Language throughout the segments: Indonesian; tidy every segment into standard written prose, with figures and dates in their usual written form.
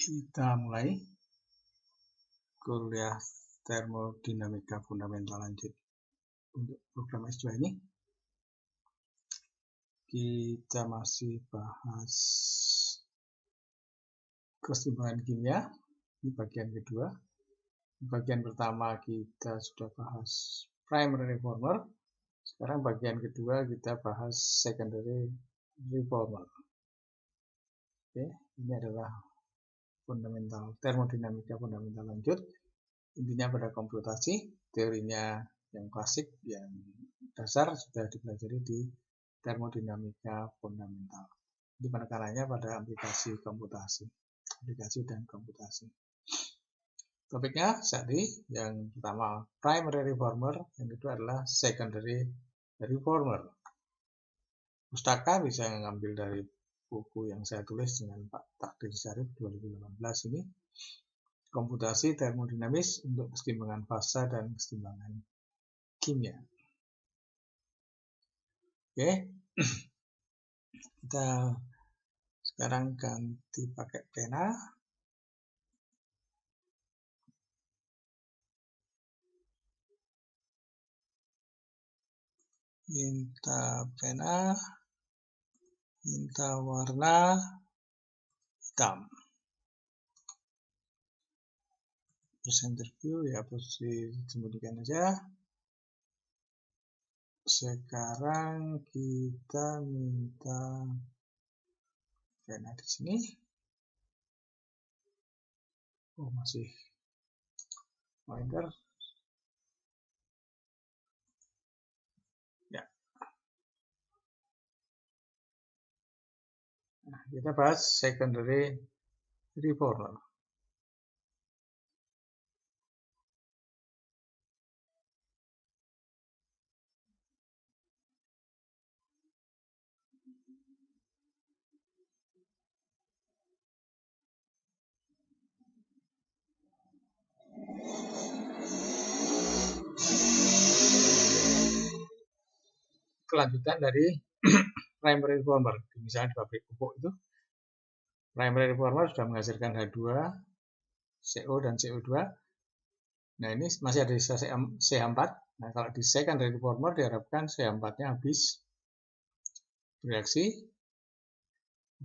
Kita mulai kuliah termodinamika fundamental lanjut untuk program S2 ini. Kita masih bahas keseimbangan kimia di bagian kedua. Di bagian pertama kita sudah bahas primary reformer. Sekarang bagian kedua kita bahas secondary reformer. Oke, ini adalah fundamental termodinamika fundamental lanjut. Intinya pada komputasi, teorinya yang klasik, yang dasar sudah dipelajari di termodinamika fundamental. Ini penekanannya pada aplikasi komputasi, aplikasi dan komputasi. Topiknya tadi yang pertama primary reformer, yang kedua adalah secondary reformer. Pustaka bisa mengambil dari buku yang saya tulis dengan Pak Takdir Syarif 2018 ini, komputasi termodinamis untuk keseimbangan fasa dan keseimbangan kimia. Oke, kita sekarang ganti pakai pena. Minta pena, minta warna hitam. Presenter view ya, posisi sembunyikan aja. Sekarang kita minta pena di sini. Oh, masih pointer. Ya. Nah, kita bahas secondary reformer. Kelanjutan dari primary reformer. Misalnya di pabrik pupuk itu, primary reformer sudah menghasilkan H2, CO dan CO2. Nah, ini masih ada sisa CH4. Nah, kalau di secondary reformer diharapkan CH4-nya habis bereaksi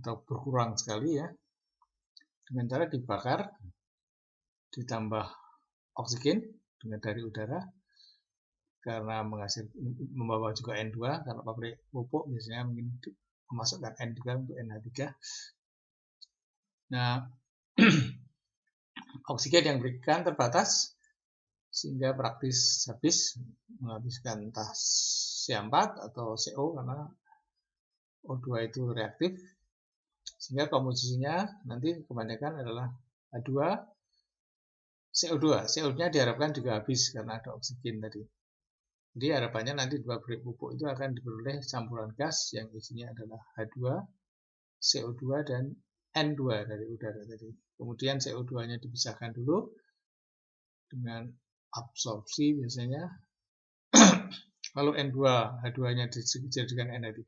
atau berkurang sekali ya, dengan cara dibakar, ditambah oksigen dengan dari udara, karena membawa juga N2, karena pabrik pupuk biasanya mungkin memasukkan N2 untuk NH3. Nah, oksigen yang diberikan terbatas sehingga praktis habis, menghabiskan entah CH4 atau CO karena O2 itu reaktif, sehingga komposisinya nanti kebanyakan adalah H2, CO2. CO2-nya diharapkan juga habis karena ada oksigen tadi. Jadi harapannya nanti di pabrik pupuk itu akan diperoleh campuran gas yang isinya adalah H2, CO2 dan N2 dari udara tadi. Kemudian CO2-nya dipisahkan dulu dengan absorpsi biasanya. Lalu N2, H2-nya dijadikan NH3,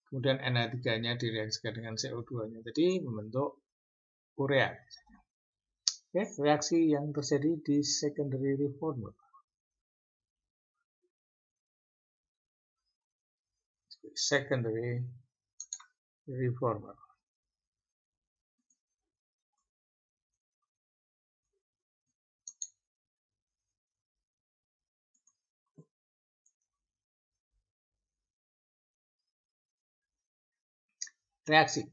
kemudian NH3-nya direaksikan dengan CO2-nya. Jadi membentuk urea. Oke, reaksi yang terjadi di secondary reformer. Secondary reformer. Reaksi.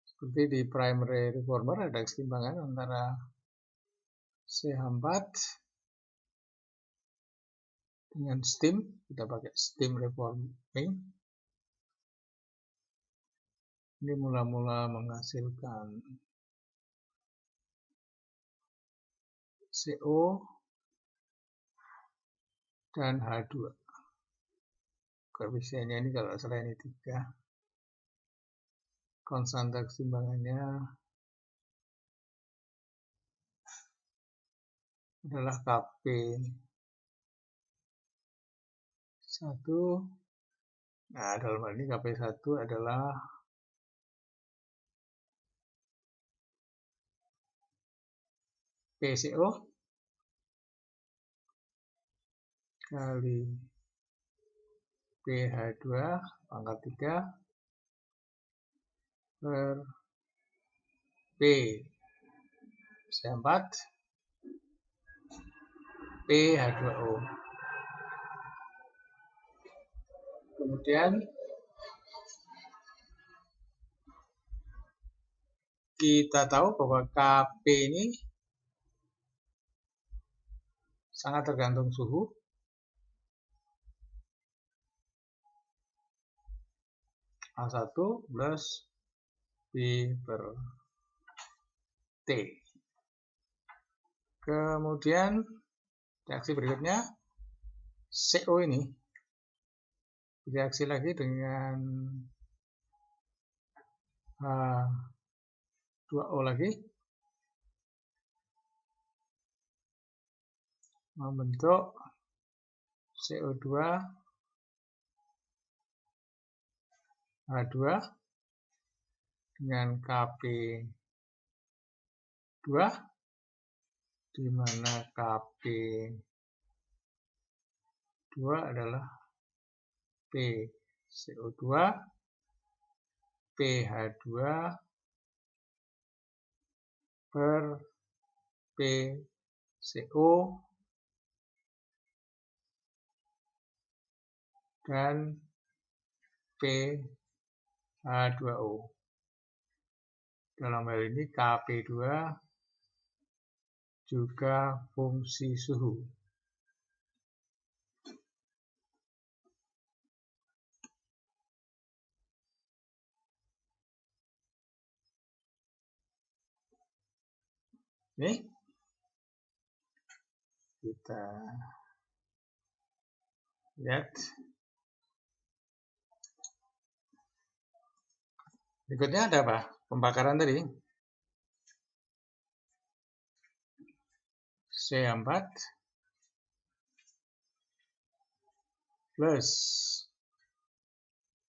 Seperti di primary reformer ada keseimbangan antara CH4 dengan steam, kita pakai steam reforming. Ini mula-mula menghasilkan CO dan H2. Koefisiennya ini kalau salah ini 3. Konstanta keseimbangannya adalah Kp 1 Nah, dalam hal ini KP1 adalah PCO kali pH2 pangkat 3 per P C4 pH2O. Kemudian kita tahu bahwa Kp ini sangat tergantung suhu. A1 plus B per T. Kemudian reaksi berikutnya, CO ini bereaksi lagi dengan H2O lagi, membentuk CO2 H2 dengan Kp2, di mana Kp2 adalah PCO2 pH2 per PCO dan pH2O. Dalam hal ini Kp2 juga fungsi suhu. Ini kita lihat. Berikutnya ada apa? Pembakaran tadi. C4 plus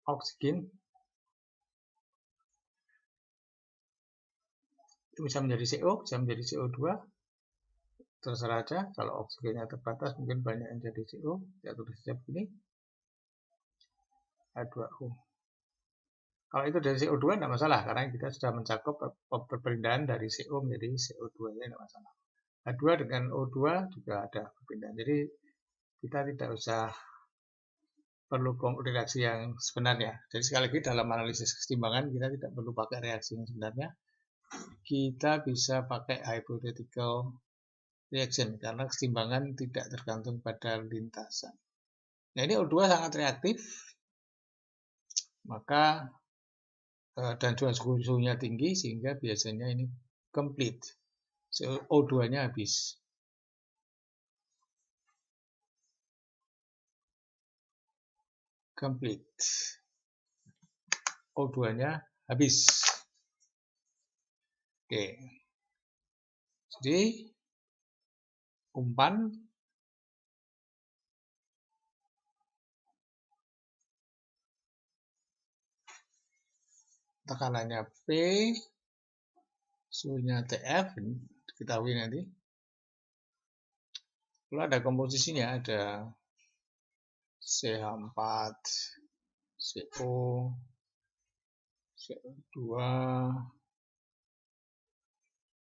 oksigen itu bisa menjadi CO, bisa menjadi CO2, terserah aja. Kalau oksigennya terbatas mungkin banyak yang jadi CO, ya tulis saja begini, H2O. Kalau itu dari CO2 tidak masalah, karena kita sudah mencakup perpindahan dari CO menjadi CO2, ya tidak masalah. H2 dengan O2 juga ada perpindahan, jadi kita tidak usah perlu reaksi yang sebenarnya. Jadi sekali lagi dalam analisis kesetimbangan kita tidak perlu pakai reaksi yang sebenarnya. Kita bisa pakai hypothetical reaction karena kesetimbangan tidak tergantung pada lintasan. Nah, ini O2 sangat reaktif, maka dan juga suhunya tinggi sehingga biasanya ini complete. O2-nya habis. Complete. O2-nya habis. Oke. Jadi umpan tekanannya P, suhunya TF, diketahui nanti. Lalu ada komposisinya, ada CH4, CO, CO2,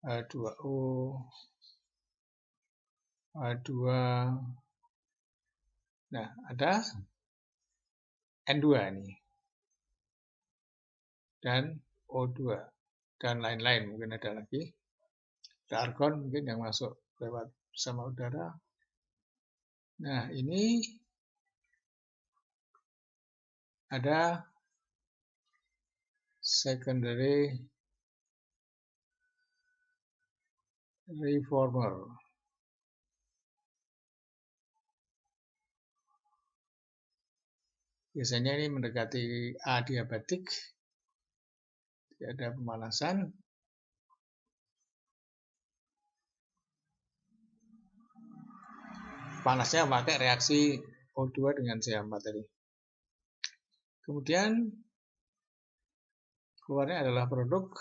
H2O, H2. Nah, ada N2 nih. Dan O2 dan lain-lain, mungkin ada lagi. Ada argon mungkin yang masuk lewat bersama udara. Nah, ini ada secondary reformer. Biasanya ini mendekati adiabatik, tidak ada pemanasan. Panasnya pakai reaksi O2 dengan CH4 tadi. Kemudian keluarnya adalah produk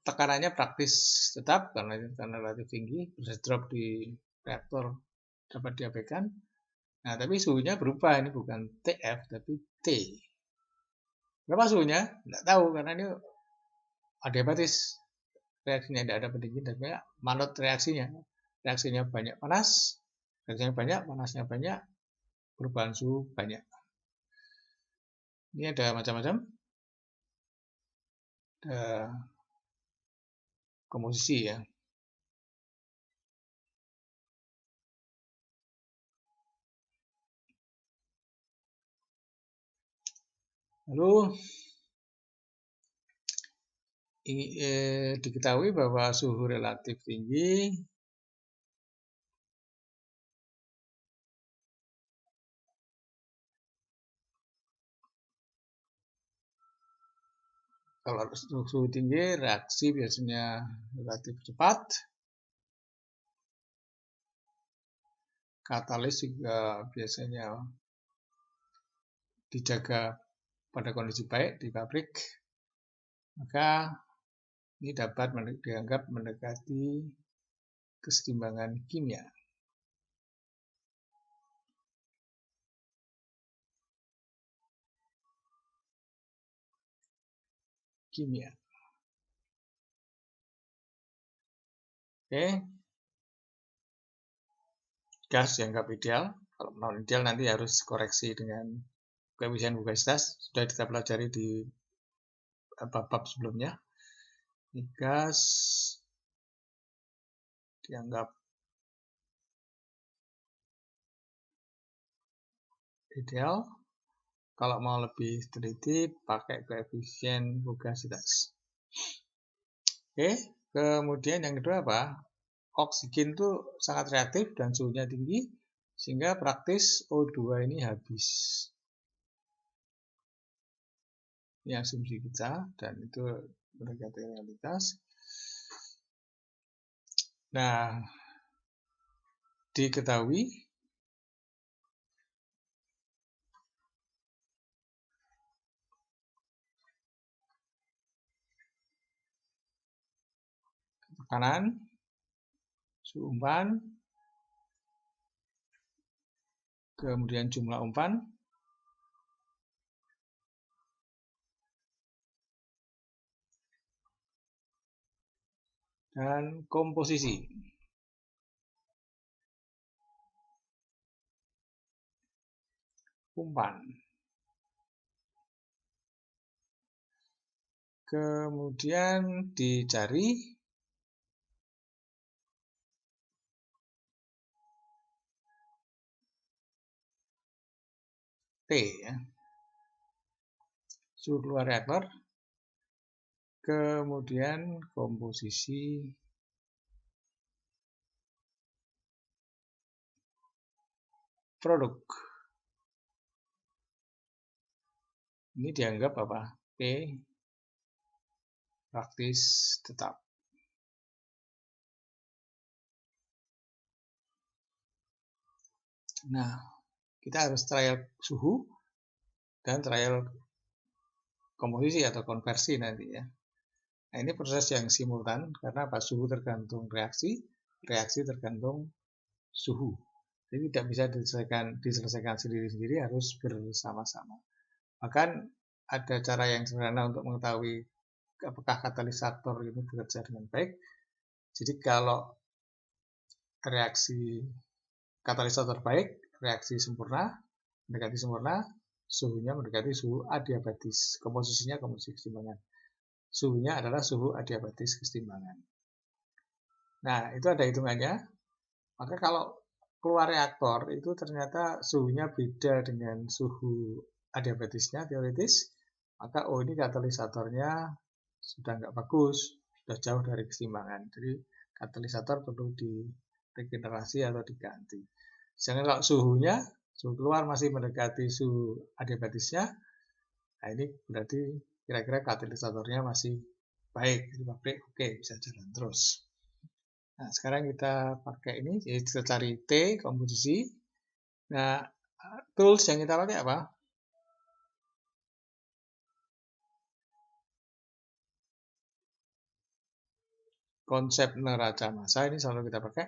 tekanannya praktis tetap karena relatif tinggi, bisa drop di reaktor dapat diabaikan. Nah, tapi suhunya berubah, ini bukan TF tapi T. Berapa suhunya? Tidak tahu karena ini adiabatis. Reaksinya tidak ada pendingin dan banyak manut reaksinya. Reaksinya banyak panas, reaksinya banyak, panasnya banyak, perubahan suhu banyak. Ini ada macam-macam. Ada komposisi ya. Lalu diketahui bahwa suhu relatif tinggi kalau suhu tinggi reaksi biasanya relatif cepat, katalis juga biasanya dijaga pada kondisi baik di pabrik, maka ini dapat dianggap mendekati kesetimbangan kimia. Oke. Gas dianggap ideal. Kalau non ideal nanti harus koreksi dengan koefisien fugasitas. Sudah kita pelajari di bab sebelumnya. Ini gas dianggap ideal. Kalau mau lebih teliti, pakai koefisien fugasitas. Oke, kemudian yang kedua apa? Oksigen itu sangat reaktif dan suhunya tinggi, sehingga praktis O2 ini habis. Ini asumsi kita, dan itu mendekati realitas. Nah, diketahui tekanan, suhu umpan, kemudian jumlah umpan, dan komposisi. Umpan. Kemudian dicari T ya. Suhu keluar reaktor. Kemudian komposisi produk. Ini dianggap apa? P praktis tetap. Nah, kita harus trial suhu dan trial komposisi atau konversi nanti ya. Nah, ini proses yang simultan karena apa? Suhu tergantung reaksi, reaksi tergantung suhu. Jadi tidak bisa diselesaikan sendiri-sendiri, harus bersama-sama. Bahkan ada cara yang sederhana untuk mengetahui apakah katalisator itu bekerja dengan baik. Jadi kalau reaksi katalisator baik, reaksi sempurna, mendekati sempurna, suhunya mendekati suhu adiabatis. Komposisinya komposisi kesetimbangan. Suhunya adalah suhu adiabatis kesetimbangan. Nah, itu ada hitungannya. Maka kalau keluar reaktor itu ternyata suhunya beda dengan suhu adiabatisnya teoritis, maka oh ini katalisatornya sudah nggak bagus, sudah jauh dari keseimbangan. Jadi katalisator perlu diregenerasi atau diganti. Jangan kalau suhu keluar masih mendekati suhu adiabatisnya, nah ini berarti kira-kira katalisatornya masih baik, di pabrik oke, bisa jalan terus. Nah, sekarang kita pakai ini, jadi kita cari T, komposisi, Nah, tools yang kita pakai apa? Konsep neraca massa ini selalu kita pakai.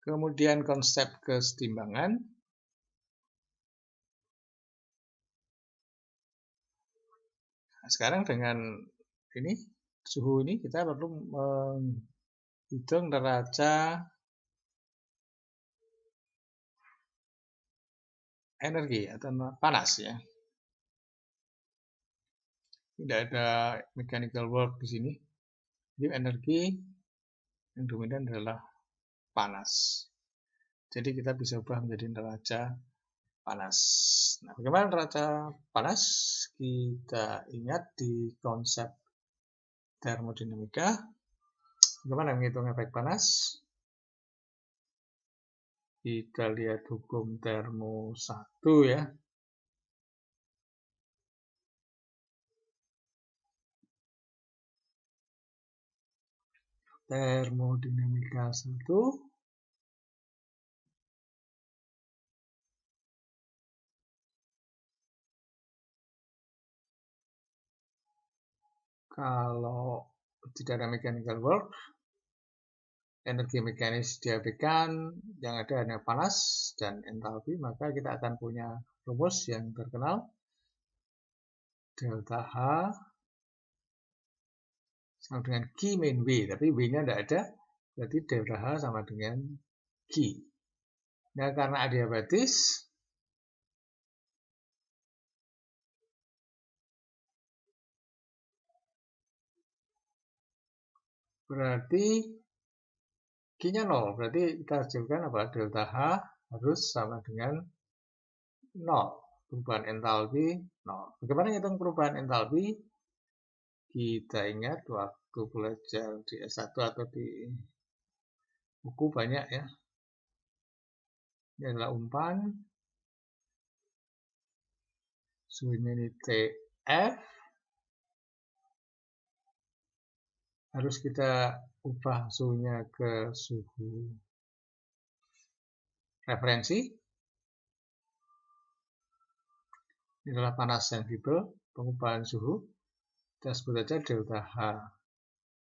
Kemudian konsep kesetimbangan. Nah, sekarang dengan ini suhu ini kita perlu menghitung neraca energi atau panas ya. Tidak ada mechanical work di sini. Jadi energi yang dominan adalah panas. Jadi kita bisa ubah menjadi neraca panas. Nah, bagaimana neraca panas? Kita ingat di konsep termodinamika. Bagaimana menghitung efek panas? Kita lihat hukum termo 1 ya. Termodinamika 1. Kalau tidak ada mechanical work, energi mekanis diabaikan, yang ada hanya panas dan entalpi, maka kita akan punya rumus yang terkenal. Delta H sama dengan Q min W, tapi W-nya tidak ada, berarti delta H sama dengan Q. Nah, karena adiabatis, berarti Q-nya 0, berarti kita hasilkan apa? Delta H harus sama dengan 0. Perubahan entalpi 0. Bagaimana hitung perubahan entalpi? Kita ingat waktu belajar di S1 atau di buku banyak ya. Ini adalah umpan. Suhunya ini TF. Harus kita ubah suhunya ke suhu referensi. Ini adalah panas sensibel, pengubahan suhu. Kita sebut saja delta H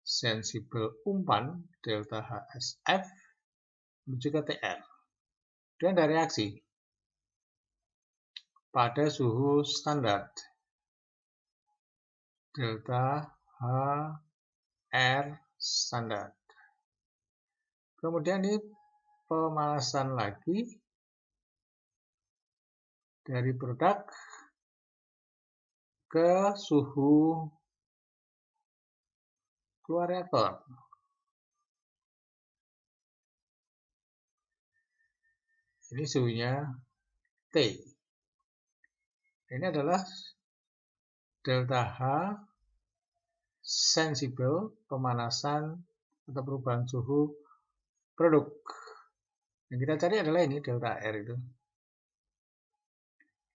sensibel umpan, delta H SF, menuju ke TR. Dan ada reaksi pada suhu standar, delta H R standar. Kemudian ini pemanasan lagi dari produk ke suhu keluar reaktor. Ini suhunya T. Ini adalah delta H sensibel pemanasan atau perubahan suhu produk. Yang kita cari adalah ini delta R itu.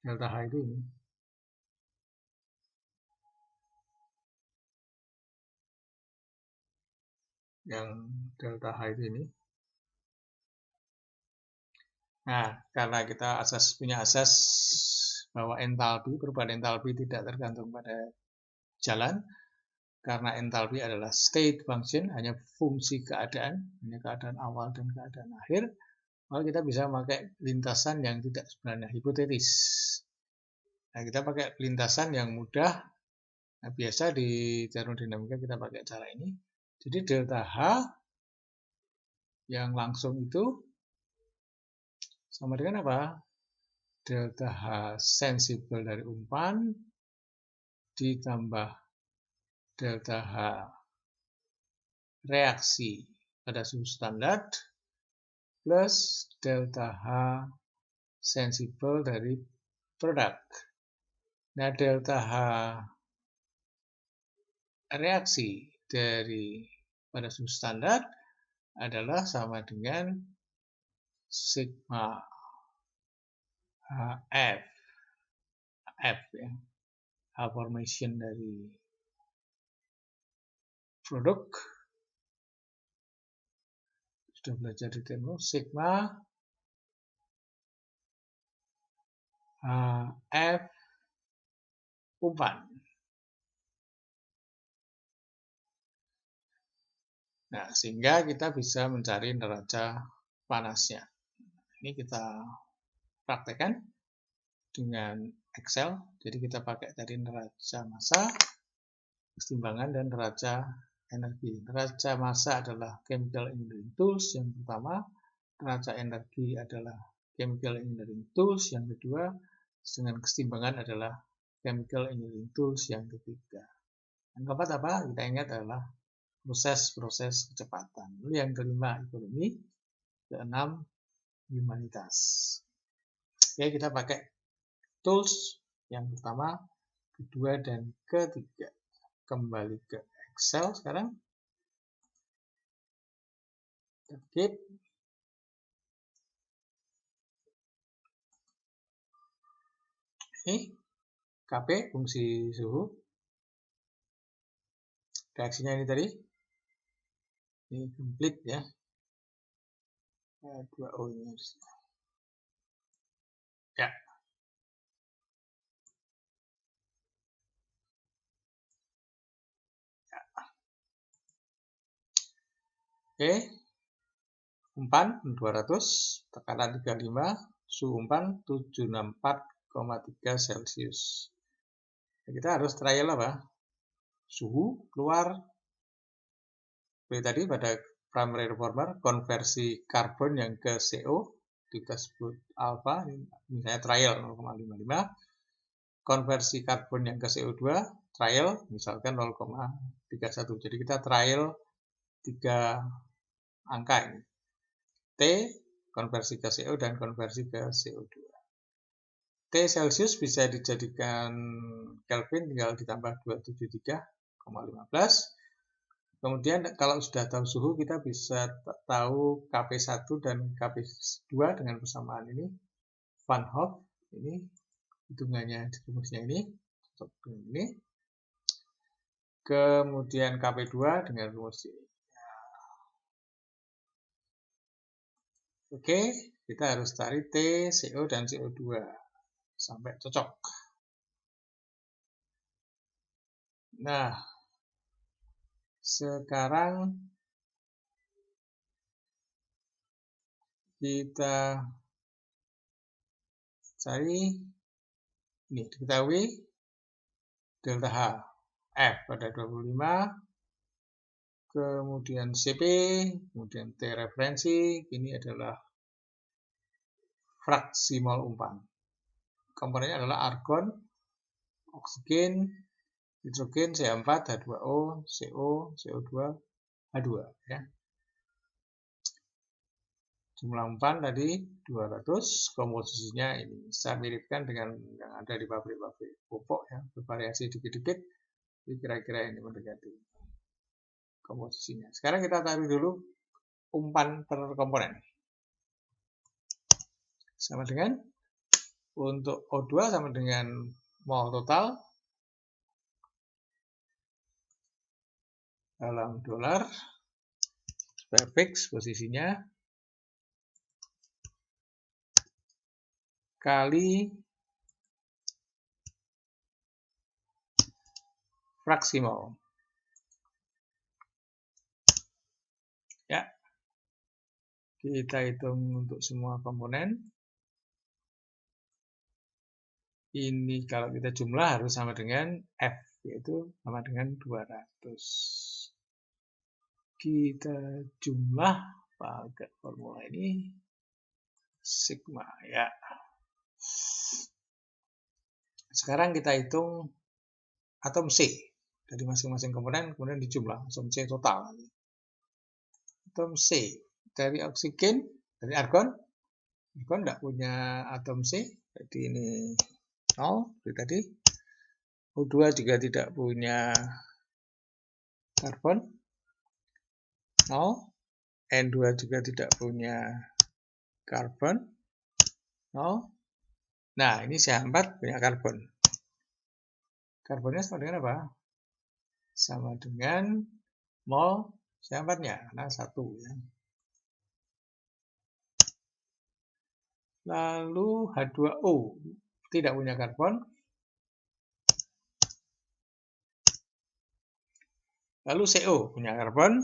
Delta H itu ini. Yang delta H itu ini. Nah, karena kita punya asas bahwa entalpi, perubahan entalpi tidak tergantung pada jalan, karena entalpi adalah state function, hanya fungsi keadaan, hanya keadaan awal dan keadaan akhir, maka kita bisa pakai lintasan yang tidak sebenarnya hipotetis. Nah, kita pakai lintasan yang mudah. Nah, biasa di termodinamika kita pakai cara ini. Jadi delta H yang langsung itu sama dengan apa? Delta H sensibel dari umpan ditambah delta H reaksi pada suhu standar plus delta H sensibel dari produk. Nah, delta H reaksi dari pada suhu standar adalah sama dengan sigma HF. F ya. H formation dari produk. Sudah belajar di demo. Sigma F umpan. Nah, sehingga kita bisa mencari neraca panasnya. Ini kita praktekkan dengan Excel. Jadi kita pakai tadi neraca massa, keseimbangan, dan neraca energi. Neraca massa adalah chemical engineering tools yang pertama, neraca energi adalah chemical engineering tools yang kedua, dengan keseimbangan adalah chemical engineering tools yang ketiga. Yang keempat apa? Kita ingat adalah proses-proses kecepatan. Lalu yang kelima ekonomi, keenam humanitas. Oke, kita pakai tools yang pertama, kedua, dan ketiga. Kembali ke Excel sekarang. Keep. Ini KP, fungsi suhu. Reaksinya ini tadi. Ini complete ya. 2O ini harus. Ya. Oke. Umpan 200, tekanan 35, suhu umpan 764,3 Celcius. Kita harus trial apa? Suhu keluar. Seperti tadi pada primary reformer, konversi karbon yang ke CO, kita sebut alpha, misalnya trial 0,55. Konversi karbon yang ke CO2, trial, misalkan 0,31. Jadi kita trial 3 angka ini. T, konversi ke CO, dan konversi ke CO2. T Celsius bisa dijadikan Kelvin, tinggal ditambah 273,15. Kemudian kalau sudah tahu suhu, kita bisa tahu KP1 dan KP2 dengan persamaan ini. Van Hoff, ini hitungannya di rumusnya ini. Kemudian KP2 dengan rumus ini. Oke, kita harus cari T, CO, dan CO2 sampai cocok. Nah, sekarang kita cari, ini diketahui delta H, F pada 25, kemudian CP, kemudian T referensi, ini adalah fraksi mol umpan. Komponennya adalah argon, oksigen, hidrogen, CH4, H2O, CO, CO2, H2. Ya. Jumlah umpan tadi 200, komposisinya ini. Saya miripkan dengan yang ada di pabrik-pabrik pupuk, ya, bervariasi dikit-dikit, kira-kira ini mendekati komposisinya. Sekarang kita tarik dulu umpan per komponen. Sama dengan, untuk O2 sama dengan mol total dalam dolar, supaya fix posisinya, kali fraksi mol. Ya. Kita hitung untuk semua komponen. Ini kalau kita jumlah harus sama dengan F, yaitu sama dengan 200. Kita jumlah pakai formula ini, sigma, ya. Sekarang kita hitung atom C dari masing-masing komponen, kemudian dijumlah atom C total. Atom C dari oksigen, dari argon tidak punya atom C, jadi ini 0 seperti tadi. O2 juga tidak punya karbon, 0. N2 juga tidak punya karbon, 0. Nah, ini CH4 punya karbon. Karbonnya sama dengan apa? Sama dengan mol C4-nya, karena 1 ya. Lalu H2O tidak punya karbon. Lalu CO punya karbon.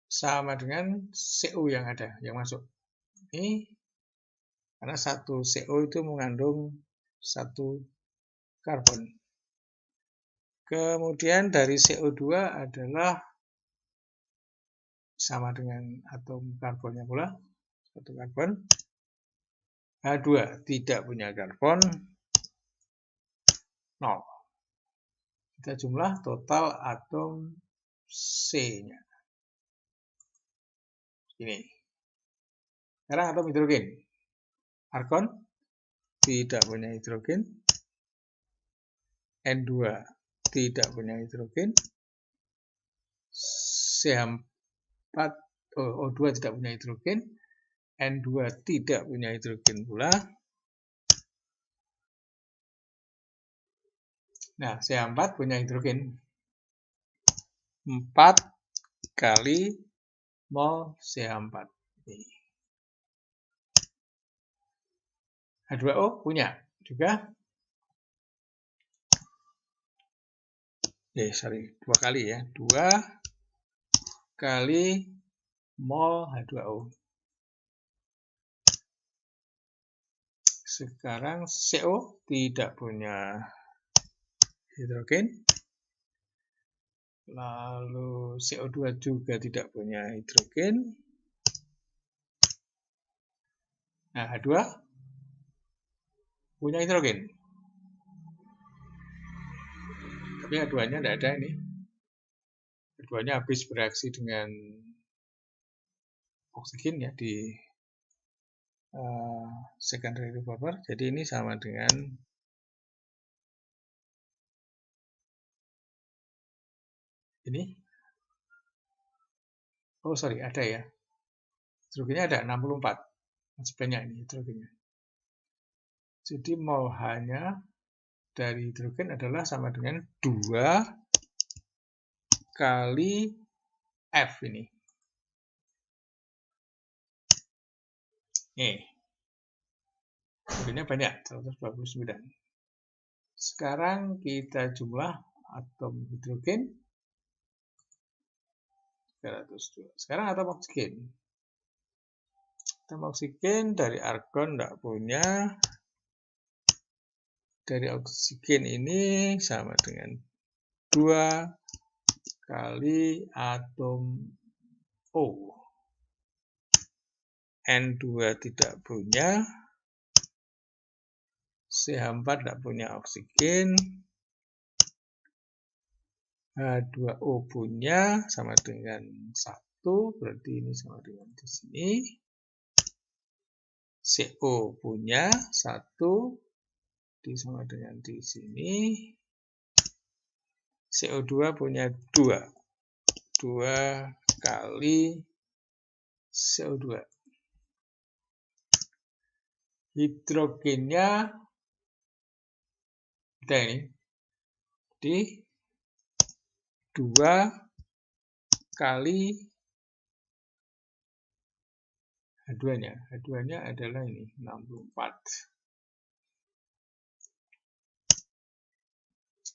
Sama dengan CO yang ada, yang masuk. Ini karena satu CO itu mengandung 1 karbon. Kemudian dari CO2 adalah sama dengan atom karbonnya pula, 1 karbon. H2 tidak punya karbon, 0. Kita jumlah total atom C-nya. Ini. Sekarang atom hidrogen. Argon tidak punya hidrogen. N2 tidak punya hidrogen. CH4, O2 tidak punya hidrogen. N2 tidak punya hidrogen pula. Nah, CH4 punya hidrogen. 4 kali mol CH4. H2O punya juga. 2 kali ya. 2 kali mol H2O. Sekarang CO tidak punya hidrogen. Lalu CO2 juga tidak punya hidrogen. Nah, H2 punya hidrogen. Tapi H2-nya tidak ada ini. H2-nya habis bereaksi dengan oksigen ya di secondary reformer. Jadi ini sama dengan ini. Oh sorry, ada ya. Hidrogennya ada 64. Masih banyak ini hidrogennya. Jadi mol H-nya dari hidrogen adalah sama dengan 2 kali F ini. Nih. Hidrogennya banyak, 129. Sekarang kita jumlah atom hidrogen 302. Sekarang atom oksigen. Atom oksigen dari argon tidak punya. Dari oksigen ini sama dengan 2 kali atom O. N2 tidak punya. CH4 tidak punya oksigen. H2O punya sama dengan 1, berarti ini sama dengan di sini. CO punya 1, sama dengan di sini. CO2 punya 2 kali CO2. Hidrogennya kita ini di 2 kali H2-nya. H2-nya adalah ini 64.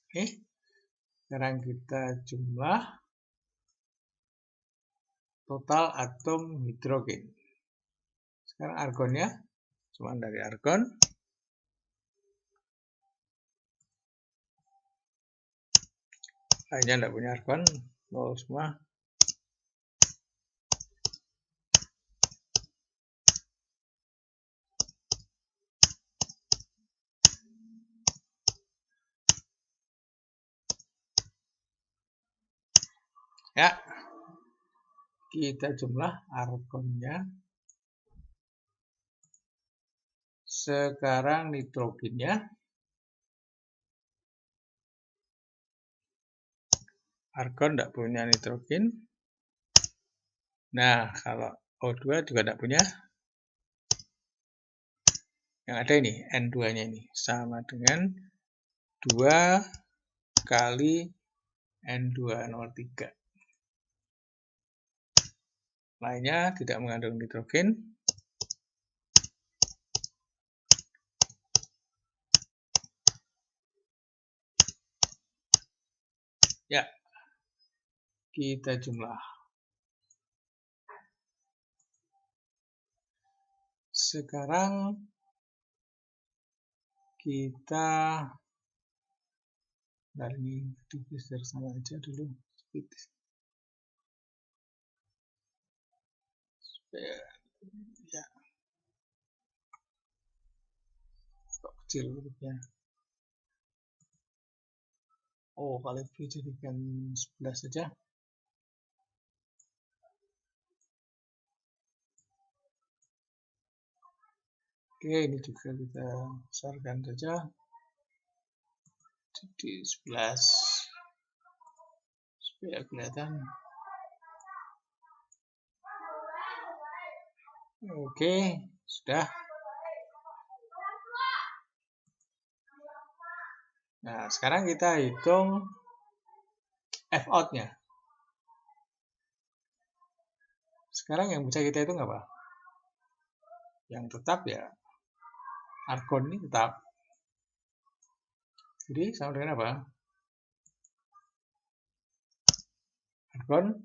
Oke. Sekarang kita jumlah total atom hidrogen. Sekarang argonnya cuma dari argon. Lainnya tidak punya argon, 0 semua. Ya, kita jumlah argonnya. Sekarang nitrogennya. Argon tidak punya nitrogen. Nah, kalau O2 juga tidak punya. Yang ada ini, N2-nya ini. Sama dengan 2 kali N2 nomor 3. Lainnya tidak mengandung nitrogen. Ya, kita jumlah. Sekarang kita ini divisor sama aja dulu. Ya. Kok kecil hurufnya. Oh, kalau V jadikan 11 saja. Oke, ini juga kita besarkan saja. Jadi 11 supaya kelihatan. Oke, sudah. Nah, sekarang kita hitung F out-nya. Sekarang yang bisa kita hitung apa? Yang tetap ya, argon ini tetap. Jadi sama dengan apa? Argon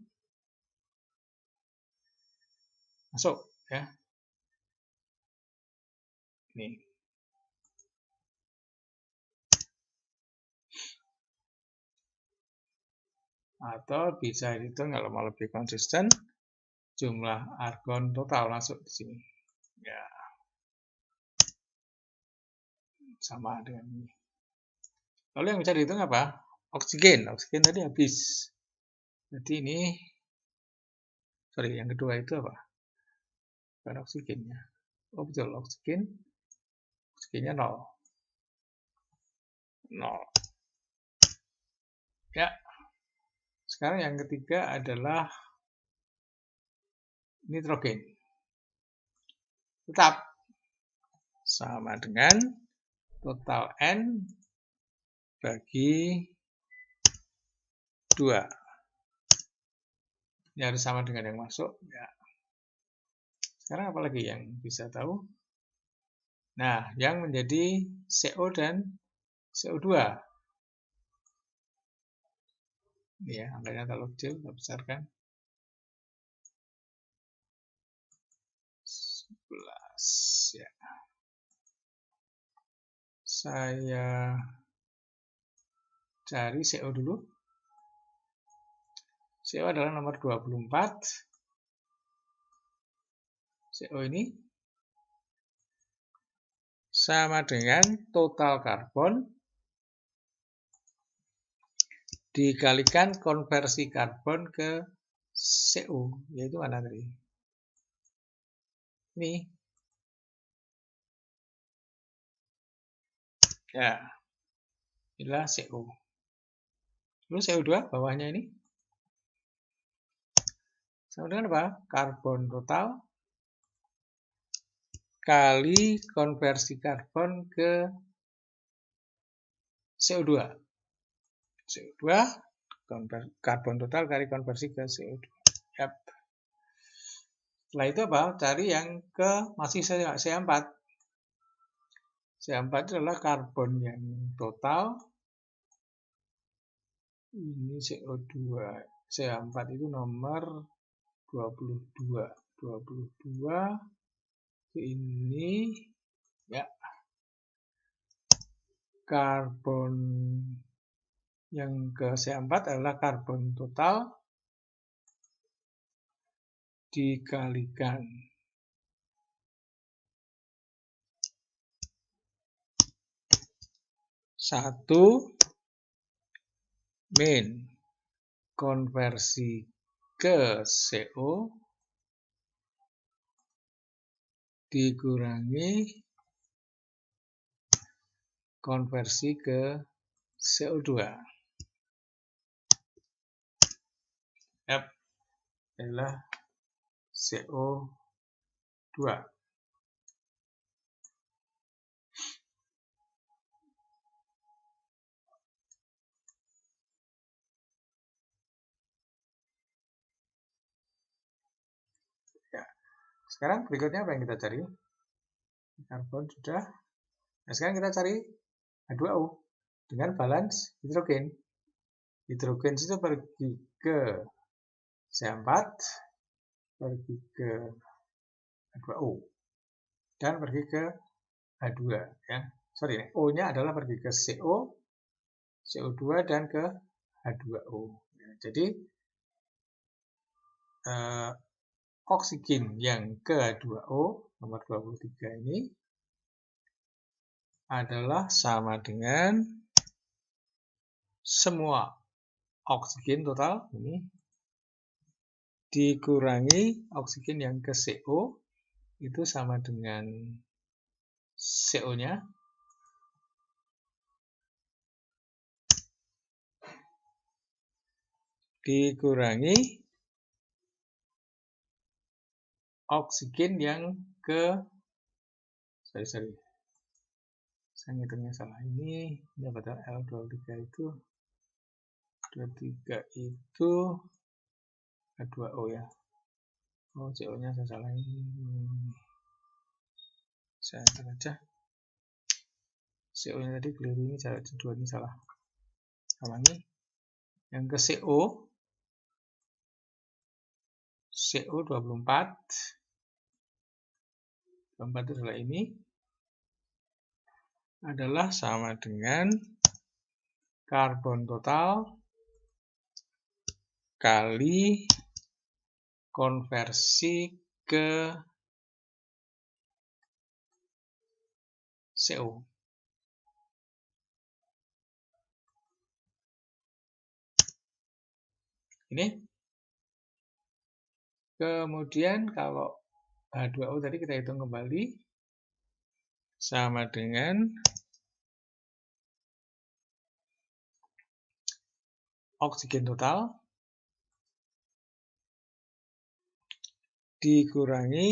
masuk ya. Ini. Atau bisa dihitung kalau mau lebih konsisten, jumlah argon total masuk di sini. Ya. Sama dengan ini. Lalu yang bisa dihitung apa? Oksigen. Oksigen tadi habis. Jadi ini, sorry, yang kedua itu apa? Bukan oksigennya. Oh betul, oksigen. Oksigennya 0. 0. Ya. Sekarang yang ketiga adalah nitrogen. Tetap sama dengan total N bagi 2. Ini harus sama dengan yang masuk. Ya. Sekarang apa lagi yang bisa tahu? Nah, yang menjadi CO dan CO2. Ini ya, angkanya terlalu kecil, kita besarkan. 11 ya. Saya cari CO dulu. CO adalah nomor 24. CO ini sama dengan total karbon dikalikan konversi karbon ke CO, yaitu mana tadi? Ini. Ya. Inilah CO. Lalu CO2 bawahnya ini sama dengan apa? Karbon total kali konversi karbon ke CO2. CO2 karbon total kali konversi ke CO2. Yap. Setelah itu apa? Cari yang ke masih C4. C4 adalah karbon yang total. Ini CO2. C4 itu nomor 22. 22. Ini ya. Karbon yang ke C4 adalah karbon total dikalikan 1 min konversi ke CO dikurangi konversi ke CO2. F adalah CO2. Sekarang berikutnya apa yang kita cari? Karbon sudah. Nah, sekarang kita cari H2O dengan balance hidrogen. Hidrogen itu pergi ke CH4, pergi ke H2O, dan pergi ke H2. Ya. Sorry, O-nya adalah pergi ke CO, CO2, dan ke H2O. Ya, jadi, oksigen yang ke H2O, nomor 23 ini, adalah sama dengan semua oksigen total ini dikurangi oksigen yang ke CO, itu sama dengan CO-nya dikurangi oksigen yang ke saya ngitungnya salah, ini pada L23 itu 23 itu H2O ya. Oh, CO-nya saya salah ini. Saya enter aja. CO-nya tadi keliru, ini dua ini salah. Ulangi. Yang ke CO 24. 24 itu adalah ini. Adalah sama dengan karbon total kali konversi ke CO. Ini. Kemudian kalau H2O tadi kita hitung kembali sama dengan oksigen total dikurangi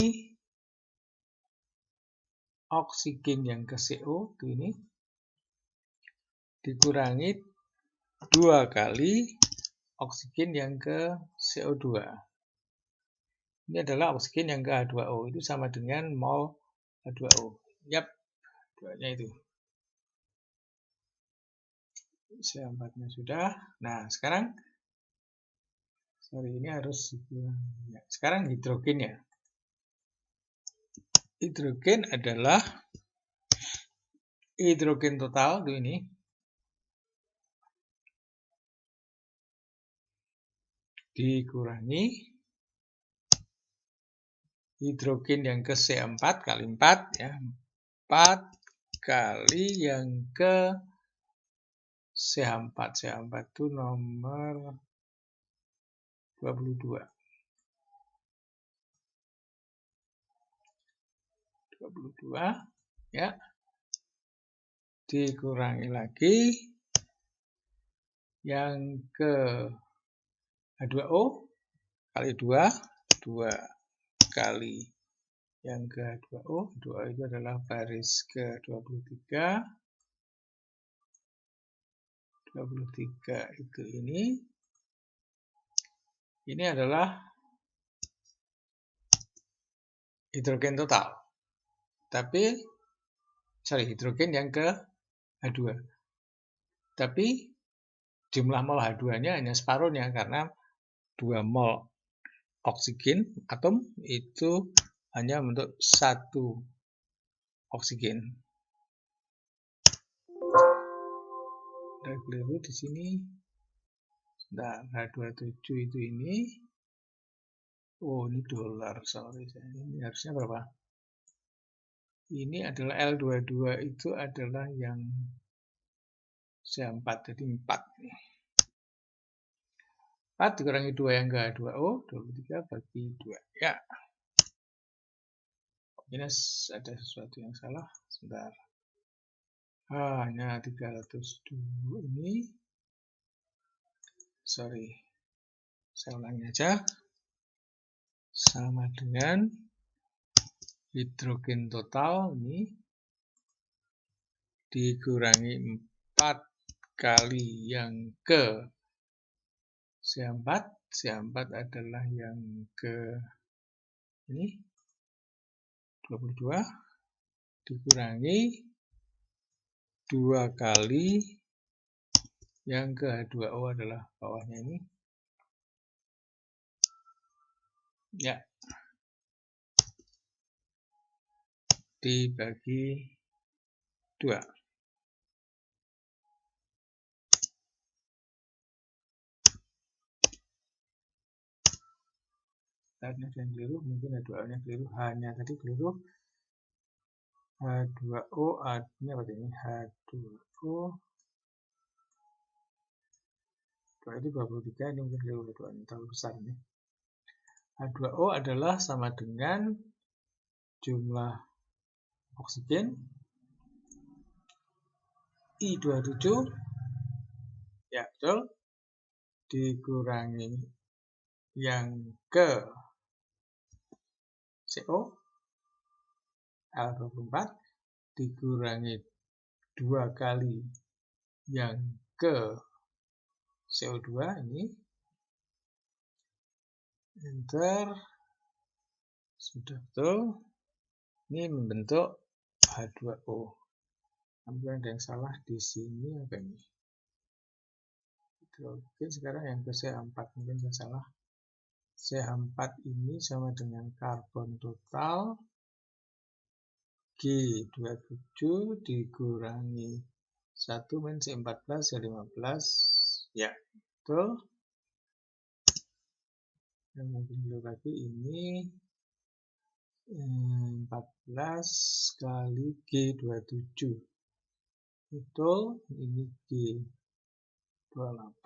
oksigen yang ke CO itu ini dikurangi 2 kali oksigen yang ke CO2. Ini adalah oksigen yang ke H2O, itu sama dengan mol H2O. Yap, duanya itu. CH4-nya sudah. Nah, sekarang ini harus sekarang hidrogen ya. Hidrogen adalah hidrogen total itu ini dikurangi hidrogen yang ke CH4 kali 4 ya. 4 kali yang ke CH4. CH4 itu nomor 22. 22 ya. Dikurangi lagi yang ke H2O kali 2, 2 kali yang ke H2O, 2 itu adalah baris ke 23. 23 itu ini adalah hidrogen total. Tapi hidrogen yang ke H2. Tapi jumlah mol H2-nya hanya separuhnya karena 2 mol oksigen atom itu hanya untuk 1 oksigen. Ada keliru di sini. Nah, H27 itu ini. Oh, ini dolar. Sorry, ini harusnya berapa? Ini adalah L22 itu adalah yang CH4, jadi 4. 4 dikurangi 2 yang ke H2O, 23 bagi 2. Ya. Ini ada sesuatu yang salah. Sebentar. Hanya 302 ini. Sorry. Saya ulangi aja. Sama dengan hidrogen total ini dikurangi 4 kali yang ke CH4. CH4 adalah yang ke ini 22 dikurangi 2 kali yang ke H2O adalah bawahnya ini. Ya. Dibagi 2. Tadinya ada yang keliru, mungkin H2O-nya keliru. Hanya tadi keliru. H2O artinya apa ini? H2O. Itu 23, ini mungkin keliru H2O-nya terlalu besar ini. H2O adalah sama dengan jumlah oksigen I27, ya betul, dikurangi yang ke CO L24 dikurangi 2 kali yang ke CO2 ini. Enter. Sudah betul. Ini membentuk H2O. Namun ada yang salah di sini apa ini? Oke, sekarang yang ke CH4 mungkin saya salah. CH4 ini sama dengan karbon total G27 dikurangi 1 min C14 C15. Ya, betul. Yang mungkin dulu lagi ini 14 kali G27. Betul, ini G28.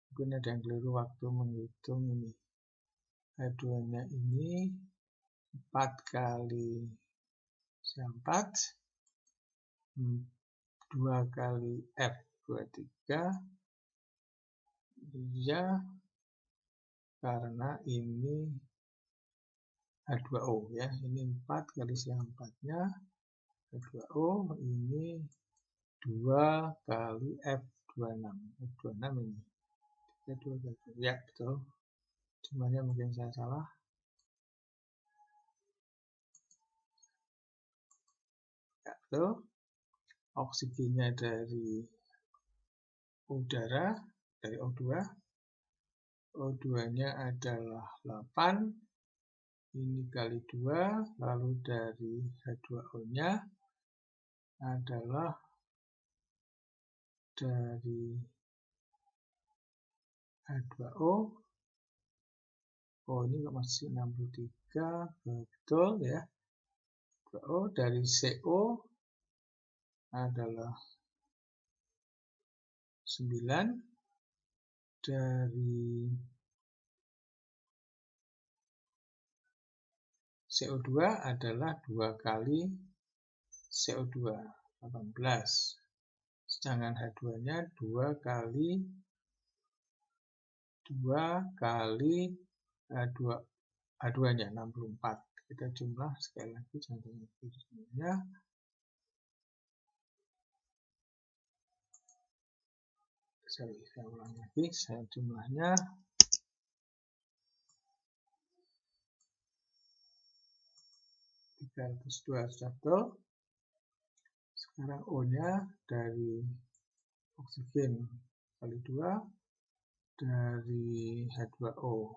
Mungkin ada yang keliru waktu menghitung ini. H2-nya ini 4 kali C4, 2 kali F23. Ya, karena ini H2O ya. Ini 4 kali C4-nya. H2O ini 2 kali F26. F26 ini. Ya, betul. Jumlahnya mungkin saya salah. Ya, betul. Oksigennya dari udara, dari O2. O2-nya adalah 8. Ini kali 2. Lalu dari H2O-nya adalah dari H2O. Oh, ini masih 63. Betul ya. H2O dari CO adalah 9. Dari CO2 adalah 2 kali CO2, 18. Sedangkan H2-nya 2 kali H2-nya 64. Kita jumlah sekali lagi contohnya. Saya ulang lagi, saya jumlahnya 302 sudah betul. Sekarang O-nya dari oksigen kali 2, dari H2O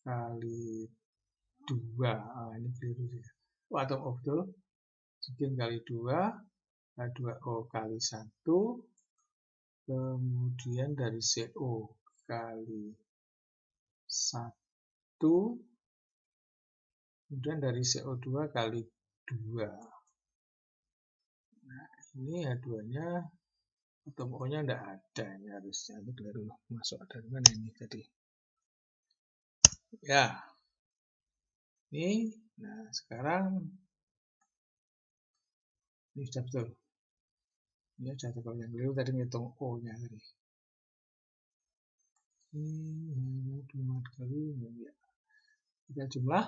kali 2. Ini keliru sih. Atom O betul. Oksigen kali 2, H2O kali 1, kemudian dari CO kali 1, kemudian dari CO2 kali 2. Nah, ini H2-nya, atom O-nya tidak ada. Ini harusnya ini keliru masuk dari mana ini tadi. Ya. Ini, nah sekarang ini sudah betul. Ini sudah betul yang keliru tadi ngitung O-nya tadi. Ini 2 kali ya. Kita jumlah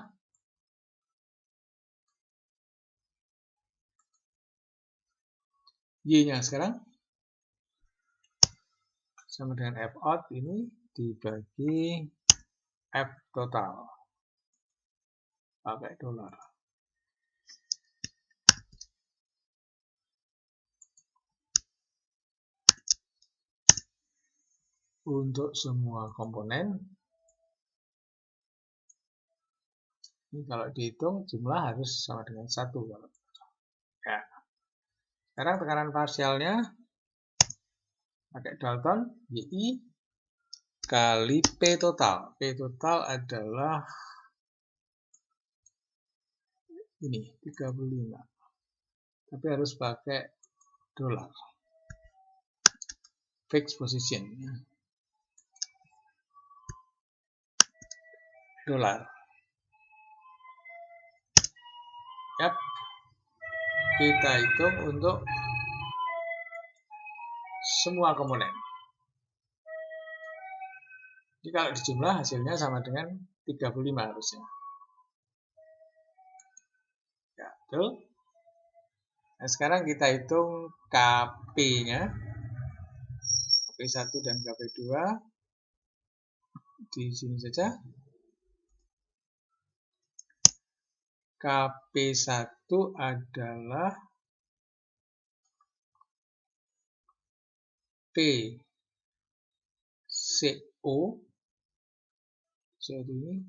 Y-nya sekarang sama dengan F out ini dibagi F total pakai dolar. untuk semua komponen. Ini kalau dihitung jumlah harus sama dengan 1. Ya. Sekarang tekanan parsialnya pakai Dalton, YI kali P total. P total adalah ini 35. Tapi harus pakai dolar. Fixed position. Dolar. Yap. Kita hitung untuk semua komponen. Jadi kalau dijumlah hasilnya sama dengan 35 harusnya. Ya, betul. Nah, sekarang kita hitung KP-nya. KP1 dan KP2. Di sini saja. KP1 adalah PCO ini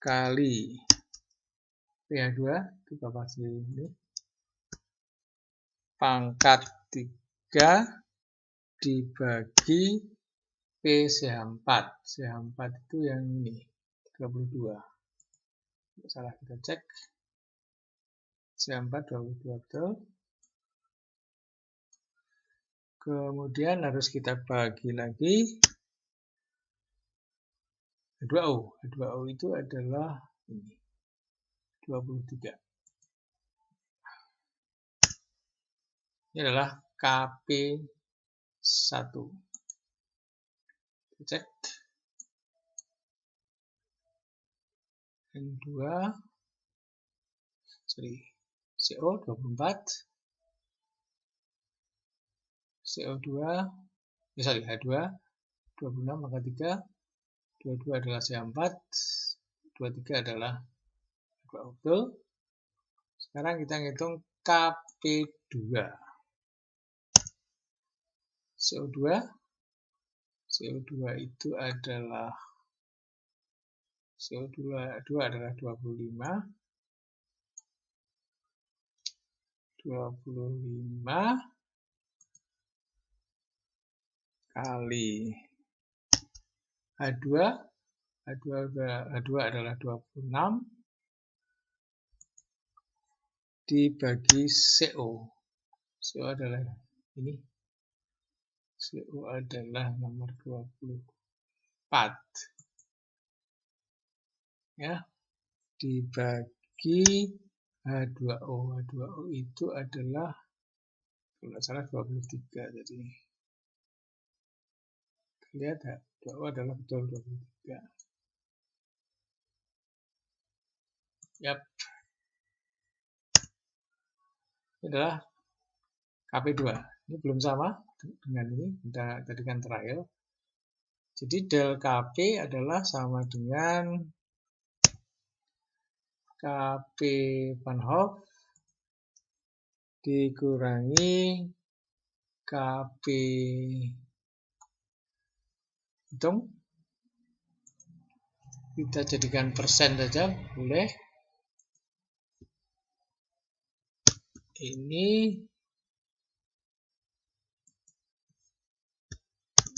kali PH2 kita pasti ini pangkat 3 dibagi PCH4. CH4 itu yang ini 32. Salah kita cek. CH4 22 betul. Kemudian harus kita bagi lagi H2O. H2O itu adalah ini 23. Ini adalah KP1. Kita cek. N2 CO 24. CO2 H2 26 maka 3. 22 adalah CH4. 23 adalah betul. Sekarang kita ngitung KP2. CO2 itu adalah CO2 adalah 25 kali H2 adalah 26 dibagi CO. CO adalah ini. CO adalah nomor 24. Ya. Dibagi H2O. H2O itu adalah kalau tidak salah 23 jadi. Lihat H2O adalah betul 23. Yap. Ini adalah KP2. Ini belum sama dengan ini, kita tadi kan trial. Jadi del KP adalah sama dengan KP Van Hoff dikurangi KP hitung. Kita jadikan persen saja, boleh. Ini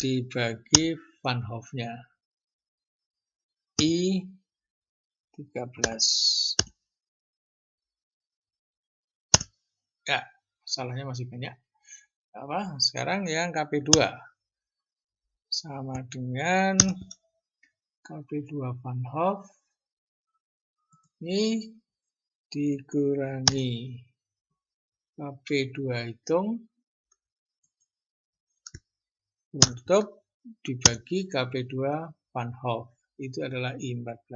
dibagi Van Hoff-nya. I 13. Ya, salahnya masih banyak. Sekarang yang KP2 sama dengan KP2 Van Hoff ini dikurangi KP2 hitung menutup dibagi KP2 Van Hoff itu adalah I14.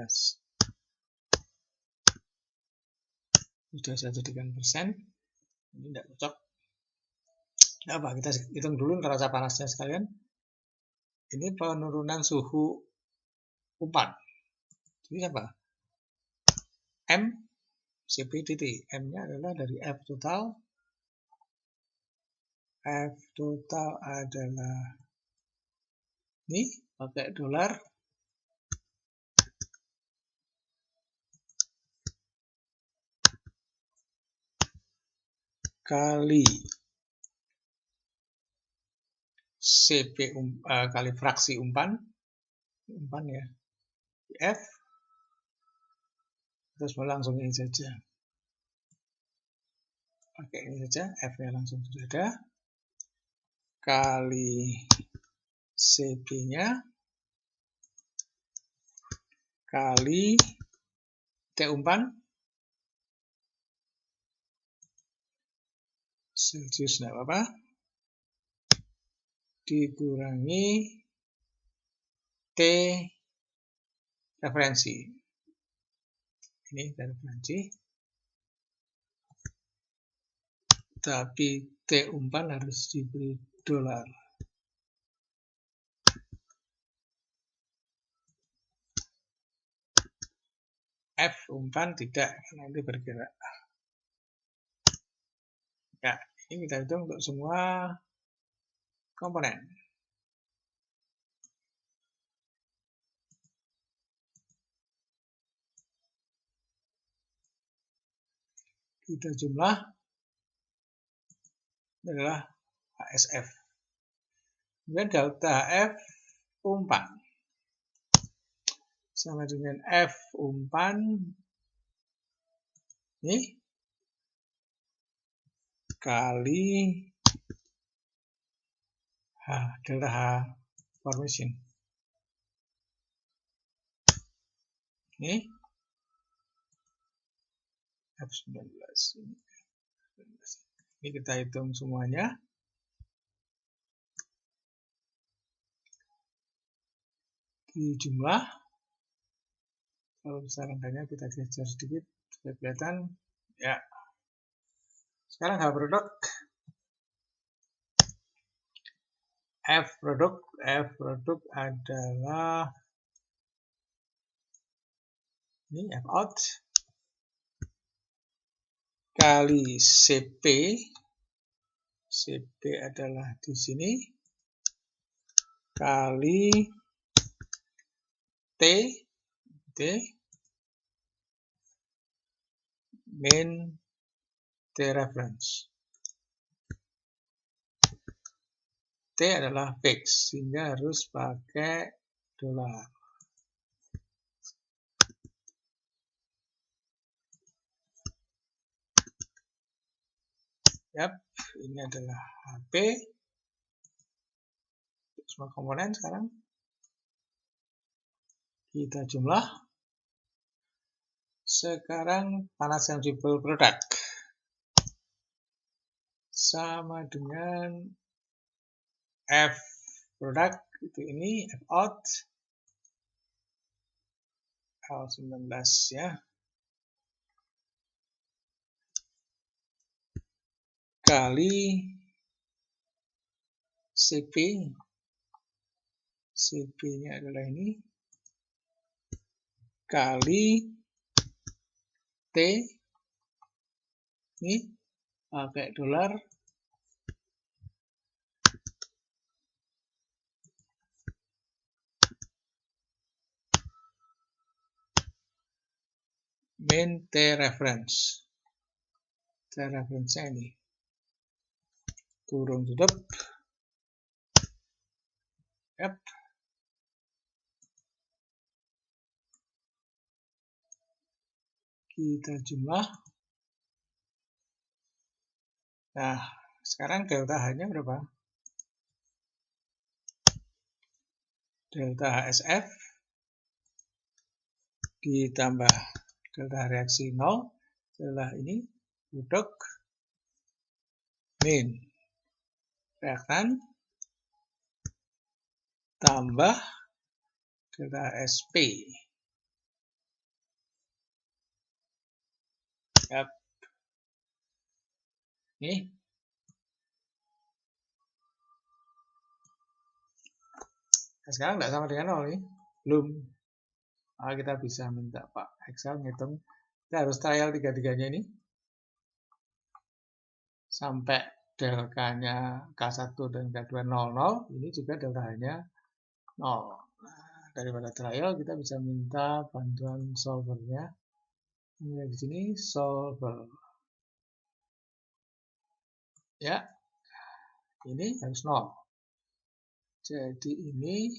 Sudah saya jadikan persen. Ini tidak cocok. Apa? Kita hitung dulu neraca panasnya sekalian. Ini penurunan suhu umpan. Jadi apa? M CP dt. M-nya adalah dari F total. F total adalah Ini pakai dolar. Kali CP kali fraksi umpan ya, F, terus langsung ini saja, pakai ini saja, F-nya langsung sudah ada, kali CP-nya kali T umpan Celsius, tidak apa-apa, dikurangi T referensi. Ini referensi. Tapi T umpan harus diberi dolar. F umpan tidak, nanti bergerak. Ya, ini kita hitung untuk semua komponen. Kita jumlah adalah HSF. Kemudian delta HF umpan sama dengan F umpan ini kali H, delta H formation. Ini F19. Ini kita hitung semuanya. Di jumlah, kalau besar angkanya kita geser sedikit, sudah kelihatan. Ya. Sekarang H produk. F produk adalah ini F out kali CP. CP adalah di sini kali T min T reference. T adalah fix, sehingga harus pakai dolar. Yap, ini adalah HP. Semua komponen sekarang kita jumlah. Sekarang panas sensible product sama dengan F product itu ini F out L19 ya kali CP. CP-nya adalah ini kali T ini pakai dolar min T reference. T reference-nya ini kurung tutup. Yap. Kita jumlah. Nah, sekarang delta H-nya berapa? Delta HSF ditambah delta reaksi 0 adalah ini produk min reaktan tambah delta SP. Yap. Ini nah, sekarang tidak sama dengan 0 nih, belum. Nah, kita bisa minta Pak Excel ngitung. Kita harus trial tiga-tiganya ini sampai delta-nya K1 dan K2 00. Ini juga delta-nya 0. Nah, daripada trial kita bisa minta bantuan solvernya. Ini di sini solver. Ya, ini harus 0. Jadi ini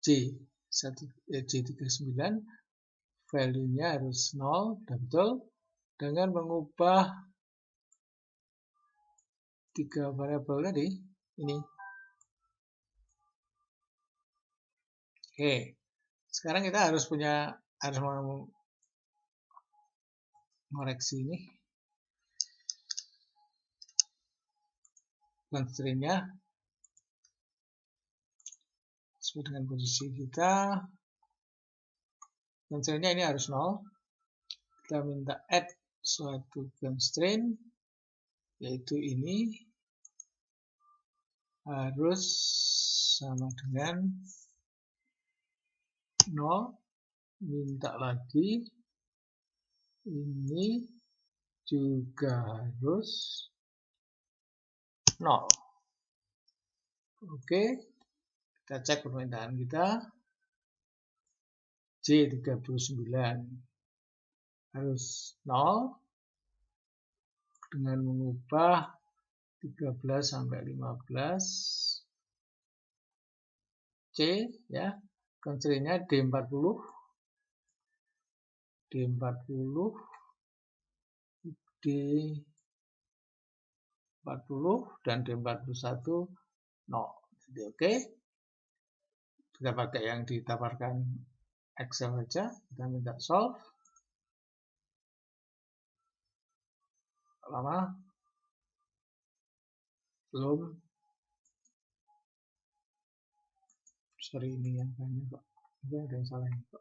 J39 value-nya harus 0, betul, dengan mengubah 3 variabel tadi, ini. Oke, sekarang kita harus mengoreksi ini. Constraint-nya sesuai dengan posisi kita. Constraint-nya ini harus 0. Kita minta add suatu constraint, yaitu ini harus sama dengan 0. Minta lagi ini juga harus 0. Oke, kita cek permintaan kita. J39 harus 0 dengan mengubah 13 sampai 15 C, ya. Constraint-nya D40 D40 dan D41 0. Jadi oke. Kita pakai yang ditawarkan Excel saja. Kita minta solve. Lama belum. Sorry, ini yang banyak kok. Ini ada yang salah ini kok.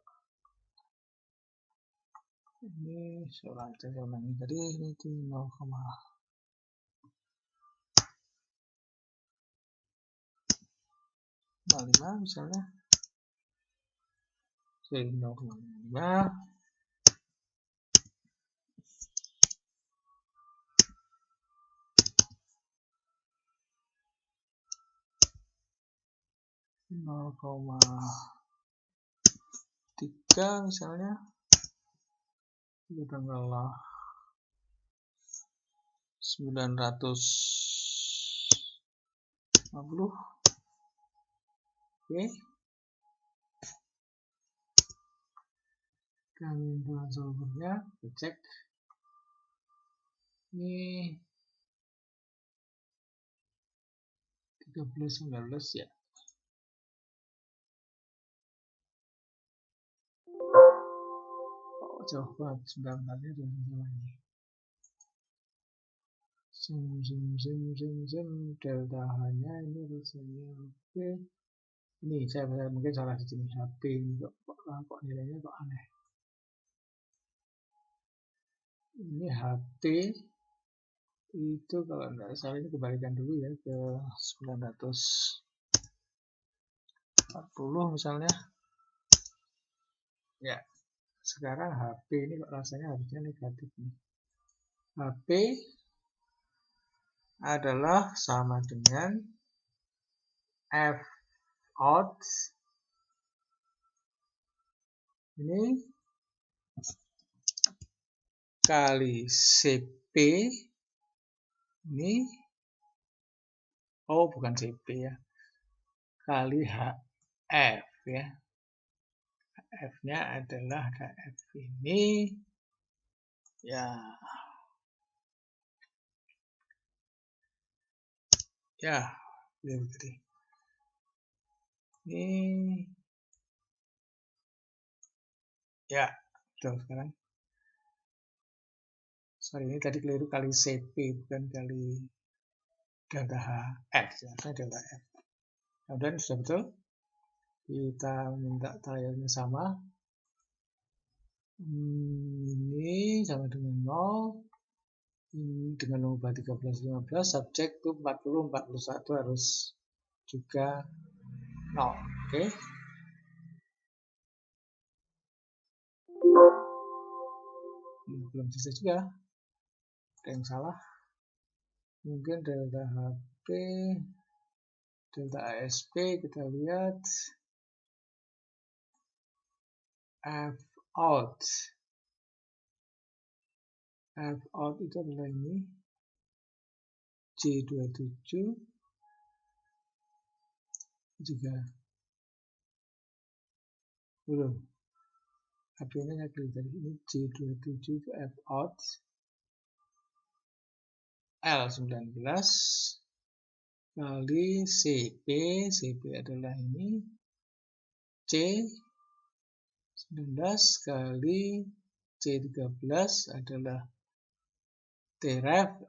Ini salah aja saya ulangi tadi. Ini 0,5 misalnya. Jadi 0,5. Tiga misalnya, itu tanggal 950. Oke, kami buat solvernya, kita cek. Ini 13-19 ya. Oh, jauh banget, 9-nya dan ini. Zoom, delta H-nya ini rasanya oke. Ini saya mungkin salah di sini, HP ini kok nilainya kok aneh. Ini HT itu kalau tidak salah ini kembalikan dulu ya ke 940 misalnya. Ya, sekarang HP ini kok rasanya harusnya negatif nih. HP adalah sama dengan F out ini kali CP ini, oh bukan CP ya, kali HF ya. F-nya adalah HF ini ya. Ya, tadi. Ini ya, betul sekarang. Sorry, ini tadi keliru kali CP bukan kali delta HF ya, delta F. Kemudian sudah betul. Kita minta trialnya sama. Ini sama dengan 0. Ini dengan mengubah 13-15, subjek to 40-41 harus juga 0. Oke. Belum selesai juga. Ada yang salah. Mungkin delta HP, delta ASP kita lihat F out itu adalah ini J27 juga belum. HP-nya dari ini J27 itu F out L19 kali CP adalah ini C19 kali C13 adalah TREF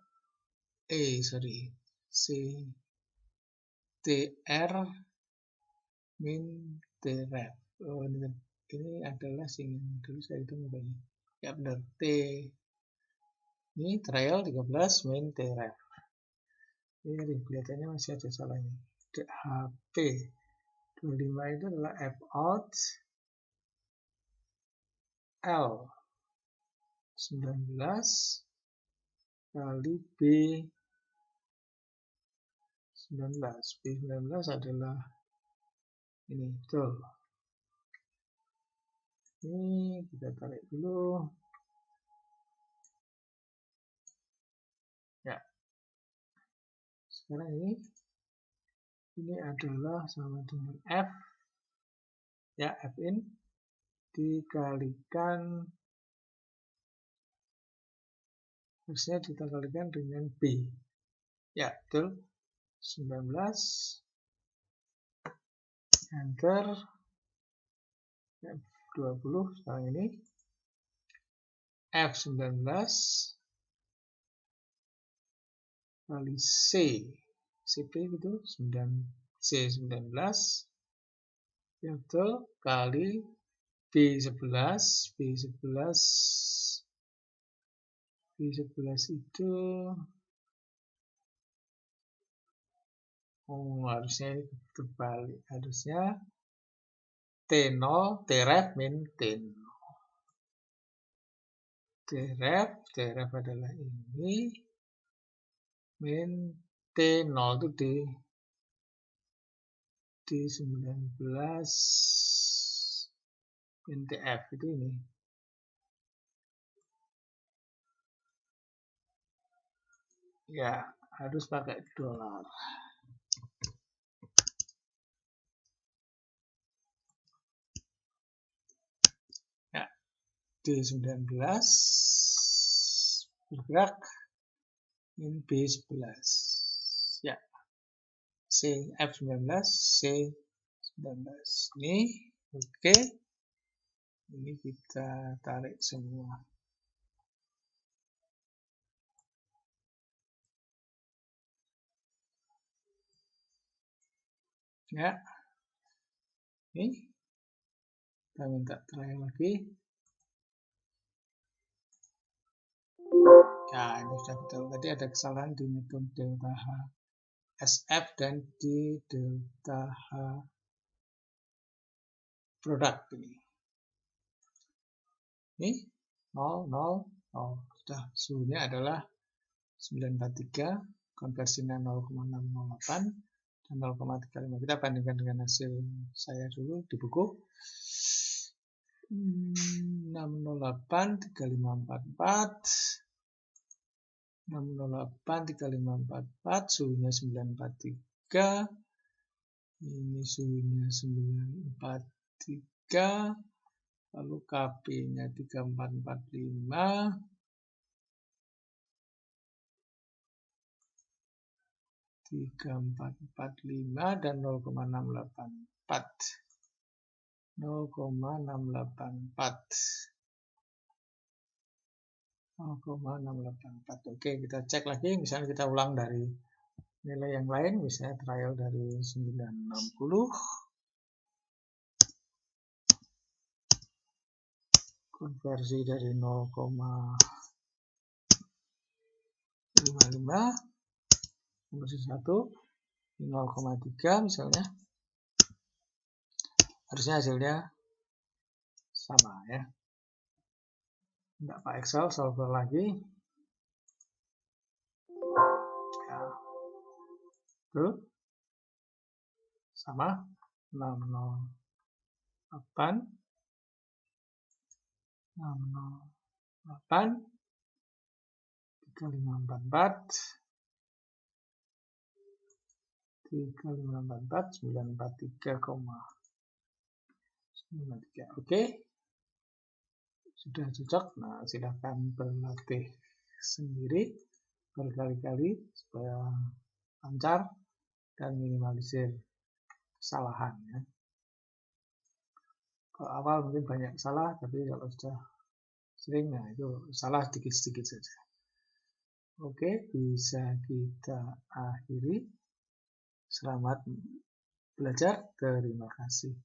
TR min TREF. Oh, ini adalah singkat dulu saya hitung banyak. Ya benar, T ini trial 13 min TREF. Ini kelihatannya masih ada salahnya. HP 25 itu adalah F out L 19 kali B 19. B19 adalah ini, betul. Ini kita tarik dulu. Ya. Sekarang ini adalah sama dengan F. Ya, F in dikalikan, harusnya kita kalikan dengan B. Ya, betul. 19 enter F20 sekarang ini F19 kali CP itu 9C19 ya betul kali B11 itu harusnya ini terbalik, harusnya T0 TREF min T0. TREF adalah ini min T0 itu D19 min TF itu ini. Ya, harus pakai dolar. Ya, D19 bergerak min B11. Ya, F19 C19 ini oke. Ini kita tarik semua. Ya, ini kita minta try lagi. Ya, ini sudah betul. Tadi ada kesalahan di metode delta H SF dan di delta H produk ini. Ini 0, 0, 0. Sudah suhunya adalah 943, konversinya 0,608 dan 0,35. Kita bandingkan dengan hasil saya dulu di buku. 608 3544 608 3544 suhunya 943, ini suhunya 943, lalu KB nya 3445, dan 0,684. Oke, kita cek lagi, misalnya kita ulang dari nilai yang lain, misalnya trial dari 960, konversi dari 0,55, konversi 1, 0,3 misalnya, harusnya hasilnya sama ya. Tidak Pak Excel, solver lagi. Betul? Sama 608 3544 943,93. Oke, sudah cocok. Nah, silakan berlatih sendiri berkali-kali supaya lancar dan minimalisir kesalahan ya. Kalau awal mungkin banyak salah, tapi kalau sudah sering, nah itu salah sedikit-sedikit saja. Oke, bisa kita akhiri. Selamat belajar. Terima kasih.